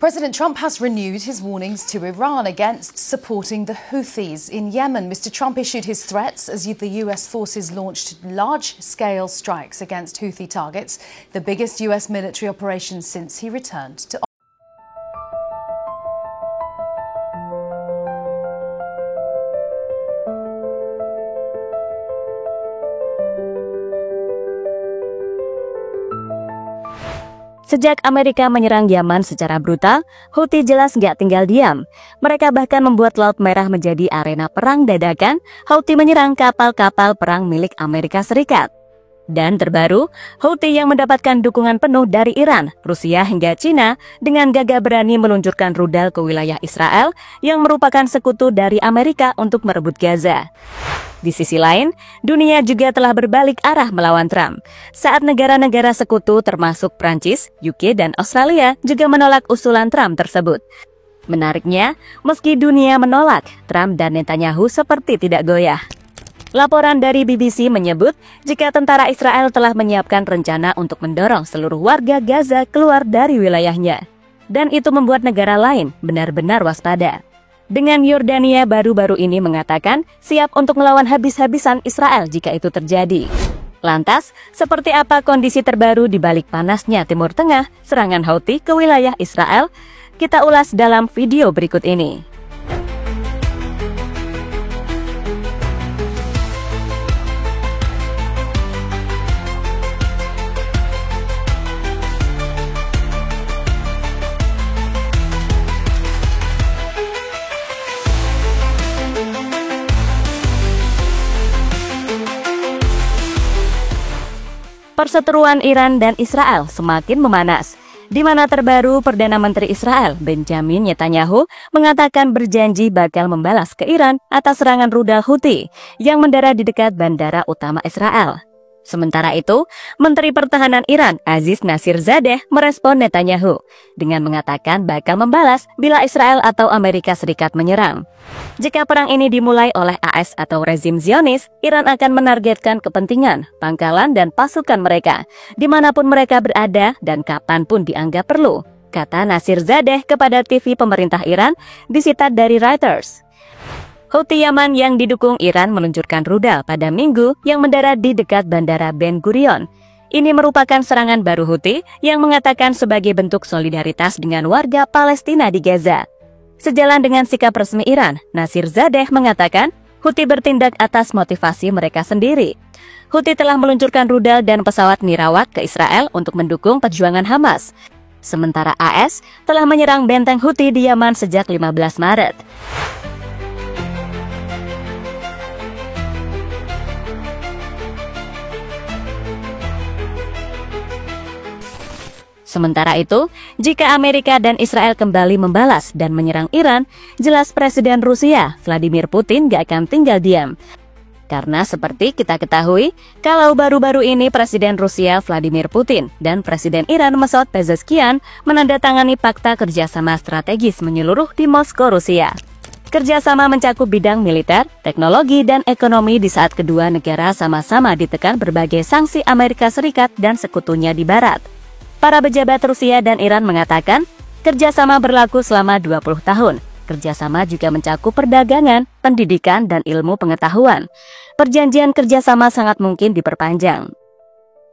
President Trump has renewed his warnings to Iran against supporting the Houthis in Yemen. Mr. Trump issued his threats as the US forces launched large-scale strikes against Houthi targets, the biggest US military operation since he returned to office. Sejak Amerika menyerang Yaman secara brutal, Houthi jelas nggak tinggal diam. Mereka bahkan membuat Laut Merah menjadi arena perang dadakan. Houthi menyerang kapal-kapal perang milik Amerika Serikat. Dan terbaru, Houthi yang mendapatkan dukungan penuh dari Iran, Rusia hingga Cina dengan gagah berani meluncurkan rudal ke wilayah Israel yang merupakan sekutu dari Amerika untuk merebut Gaza. Di sisi lain, dunia juga telah berbalik arah melawan Trump saat negara-negara sekutu termasuk Prancis, UK, dan Australia juga menolak usulan Trump tersebut. Menariknya, meski dunia menolak, Trump dan Netanyahu seperti tidak goyah. Laporan dari BBC menyebut jika tentara Israel telah menyiapkan rencana untuk mendorong seluruh warga Gaza keluar dari wilayahnya. Dan itu membuat negara lain benar-benar waspada. Dengan Yordania baru-baru ini mengatakan siap untuk melawan habis-habisan Israel jika itu terjadi. Lantas, seperti apa kondisi terbaru di balik panasnya Timur Tengah, serangan Houthi ke wilayah Israel? Kita ulas dalam video berikut ini. Perseteruan Iran dan Israel semakin memanas, di mana terbaru Perdana Menteri Israel Benjamin Netanyahu mengatakan berjanji bakal membalas ke Iran atas serangan rudal Houthi yang mendarat di dekat bandara utama Israel. Sementara itu, Menteri Pertahanan Iran Aziz Nasirzadeh merespon Netanyahu dengan mengatakan bakal membalas bila Israel atau Amerika Serikat menyerang. Jika perang ini dimulai oleh AS atau rezim Zionis, Iran akan menargetkan kepentingan, pangkalan, dan pasukan mereka dimanapun mereka berada dan kapanpun dianggap perlu, kata Nasirzadeh kepada TV pemerintah Iran, disitat dari Reuters. Houthi Yaman yang didukung Iran meluncurkan rudal pada Minggu yang mendarat di dekat bandara Ben Gurion. Ini merupakan serangan baru Houthi yang mengatakan sebagai bentuk solidaritas dengan warga Palestina di Gaza. Sejalan dengan sikap resmi Iran, Nasirzadeh mengatakan Houthi bertindak atas motivasi mereka sendiri. Houthi telah meluncurkan rudal dan pesawat nirawak ke Israel untuk mendukung perjuangan Hamas. Sementara AS telah menyerang benteng Houthi di Yaman sejak 15 Maret. Sementara itu, jika Amerika dan Israel kembali membalas dan menyerang Iran, jelas Presiden Rusia, Vladimir Putin gak akan tinggal diam. Karena seperti kita ketahui, kalau baru-baru ini Presiden Rusia, Vladimir Putin, dan Presiden Iran, Masoud Pezeshkian, menandatangani fakta kerjasama strategis menyeluruh di Moskow, Rusia. Kerjasama mencakup bidang militer, teknologi, dan ekonomi di saat kedua negara sama-sama ditekan berbagai sanksi Amerika Serikat dan sekutunya di Barat. Para pejabat Rusia dan Iran mengatakan kerjasama berlaku selama 20 tahun. Kerjasama juga mencakup perdagangan, pendidikan, dan ilmu pengetahuan. Perjanjian kerjasama sangat mungkin diperpanjang.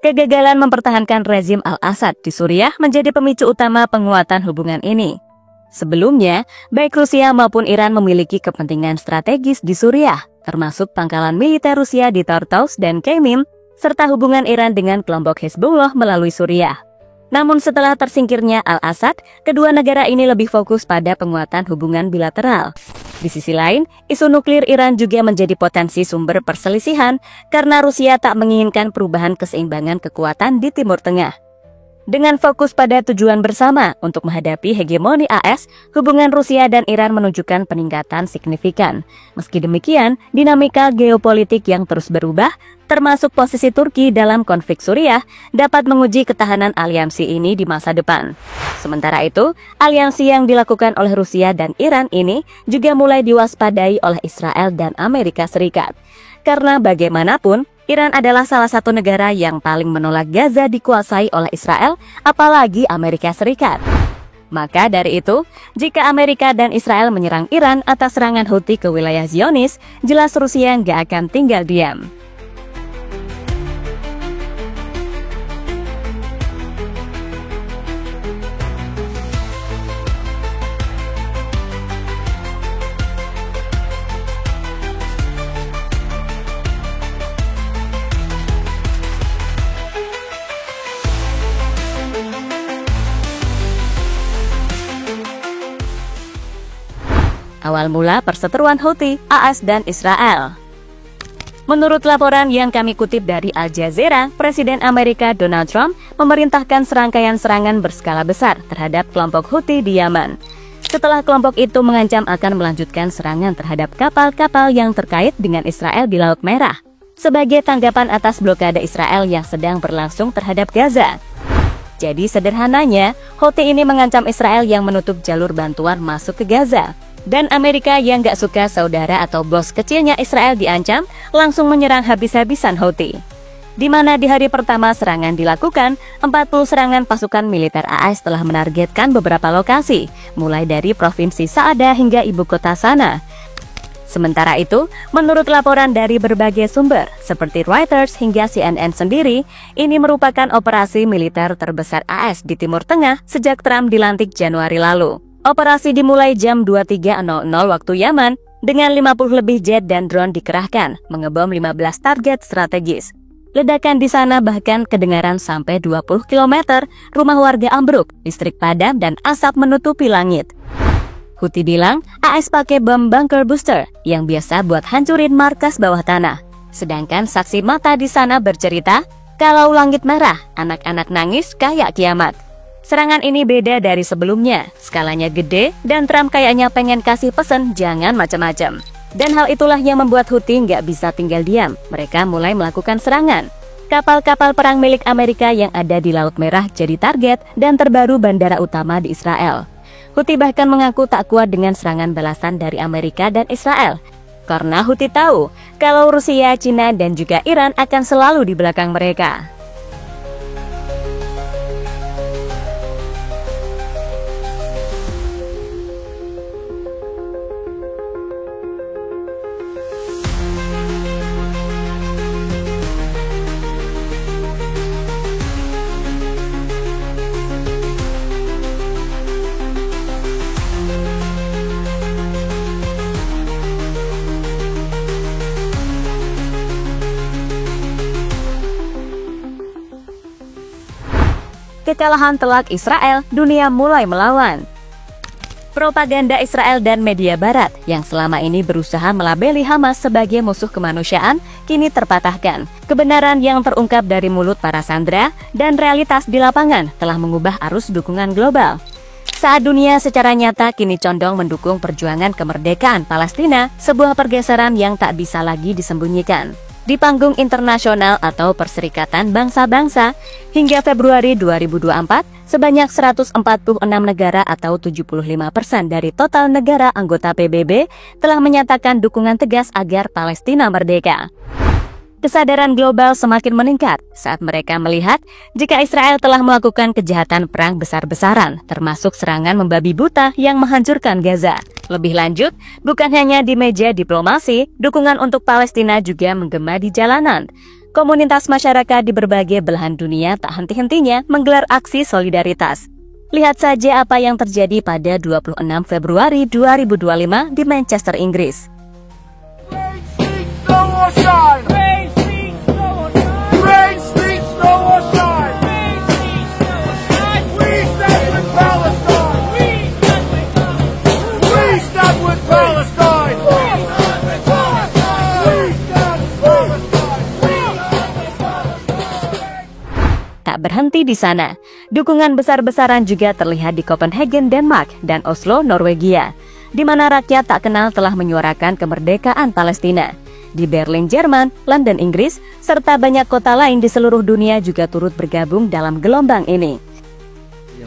Kegagalan mempertahankan rezim Al-Assad di Suriah menjadi pemicu utama penguatan hubungan ini. Sebelumnya, baik Rusia maupun Iran memiliki kepentingan strategis di Suriah, termasuk pangkalan militer Rusia di Tartus dan Qenim, serta hubungan Iran dengan kelompok Hezbollah melalui Suriah. Namun setelah tersingkirnya Al-Assad, kedua negara ini lebih fokus pada penguatan hubungan bilateral. Di sisi lain, isu nuklir Iran juga menjadi potensi sumber perselisihan karena Rusia tak menginginkan perubahan keseimbangan kekuatan di Timur Tengah. Dengan fokus pada tujuan bersama untuk menghadapi hegemoni AS, hubungan Rusia dan Iran menunjukkan peningkatan signifikan. Meski demikian, dinamika geopolitik yang terus berubah, termasuk posisi Turki dalam konflik Suriah, dapat menguji ketahanan aliansi ini di masa depan. Sementara itu, aliansi yang dilakukan oleh Rusia dan Iran ini juga mulai diwaspadai oleh Israel dan Amerika Serikat. Karena bagaimanapun, Iran adalah salah satu negara yang paling menolak Gaza dikuasai oleh Israel, apalagi Amerika Serikat. Maka dari itu, jika Amerika dan Israel menyerang Iran atas serangan Houthi ke wilayah Zionis, jelas Rusia nggak akan tinggal diam. Awal mula perseteruan Houthi, AS dan Israel. Menurut laporan yang kami kutip dari Al Jazeera, Presiden Amerika Donald Trump memerintahkan serangkaian serangan berskala besar terhadap kelompok Houthi di Yaman. Setelah kelompok itu mengancam akan melanjutkan serangan terhadap kapal-kapal yang terkait dengan Israel di Laut Merah, sebagai tanggapan atas blokade Israel yang sedang berlangsung terhadap Gaza. Jadi sederhananya, Houthi ini mengancam Israel yang menutup jalur bantuan masuk ke Gaza. Dan Amerika yang gak suka saudara atau bos kecilnya Israel diancam, langsung menyerang habis-habisan Houthi. Di mana di hari pertama serangan dilakukan, 40 serangan pasukan militer AS telah menargetkan beberapa lokasi, mulai dari Provinsi Saada hingga ibu kota Sana. Sementara itu, menurut laporan dari berbagai sumber, seperti Reuters hingga CNN sendiri, ini merupakan operasi militer terbesar AS di Timur Tengah sejak Trump dilantik Januari lalu. Operasi dimulai jam 23.00 waktu Yaman, dengan 50 lebih jet dan drone dikerahkan, mengebom 15 target strategis. Ledakan di sana bahkan kedengaran sampai 20 km, rumah warga ambruk, listrik padam dan asap menutupi langit. Houthi bilang, AS pakai bom bunker booster yang biasa buat hancurin markas bawah tanah. Sedangkan saksi mata di sana bercerita, kalau langit merah, anak-anak nangis kayak kiamat. Serangan ini beda dari sebelumnya, skalanya gede, dan Trump kayaknya pengen kasih pesan jangan macam-macam. Dan hal itulah yang membuat Houthi nggak bisa tinggal diam. Mereka mulai melakukan serangan. Kapal-kapal perang milik Amerika yang ada di Laut Merah jadi target, dan terbaru bandara utama di Israel. Houthi bahkan mengaku tak kuat dengan serangan balasan dari Amerika dan Israel. Karena Houthi tahu, kalau Rusia, Cina, dan juga Iran akan selalu di belakang mereka. Kekalahan telak Israel, dunia mulai melawan. Propaganda Israel dan media barat yang selama ini berusaha melabeli Hamas sebagai musuh kemanusiaan kini terpatahkan. Kebenaran yang terungkap dari mulut para sandera dan realitas di lapangan telah mengubah arus dukungan global. Saat dunia secara nyata kini condong mendukung perjuangan kemerdekaan Palestina, sebuah pergeseran yang tak bisa lagi disembunyikan. Di panggung internasional atau Perserikatan Bangsa-Bangsa, hingga Februari 2024, sebanyak 146 negara atau 75% dari total negara anggota PBB telah menyatakan dukungan tegas agar Palestina merdeka. Kesadaran global semakin meningkat saat mereka melihat jika Israel telah melakukan kejahatan perang besar-besaran, termasuk serangan membabi buta yang menghancurkan Gaza. Lebih lanjut, bukan hanya di meja diplomasi, dukungan untuk Palestina juga menggema di jalanan. Komunitas masyarakat di berbagai belahan dunia tak henti-hentinya menggelar aksi solidaritas. Lihat saja apa yang terjadi pada 26 Februari 2025 di Manchester, Inggris. Tak berhenti di sana, dukungan besar-besaran juga terlihat di Copenhagen, Denmark, dan Oslo, Norwegia, di mana rakyat tak kenal telah menyuarakan kemerdekaan Palestina. Di Berlin, Jerman, London, Inggris, serta banyak kota lain di seluruh dunia juga turut bergabung dalam gelombang ini.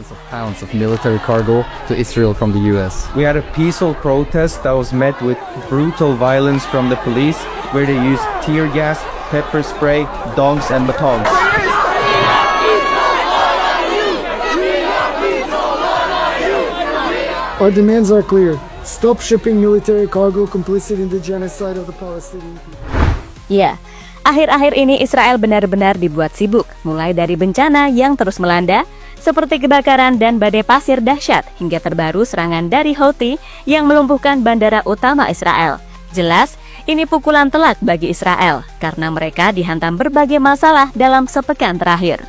Of pounds of military cargo to Israel from the US. We had a peaceful protest that was met with brutal violence from the police, where they used tear gas, pepper spray, dogs and batons. Our demands are clear. Stop shipping military cargo complicit in the genocide of the Palestinian people. Ya, akhir-akhir ini Israel benar-benar dibuat sibuk, mulai dari bencana yang terus melanda, seperti kebakaran dan badai pasir dahsyat, hingga terbaru serangan dari Houthi yang melumpuhkan bandara utama Israel. Jelas, ini pukulan telak bagi Israel, karena mereka dihantam berbagai masalah dalam sepekan terakhir.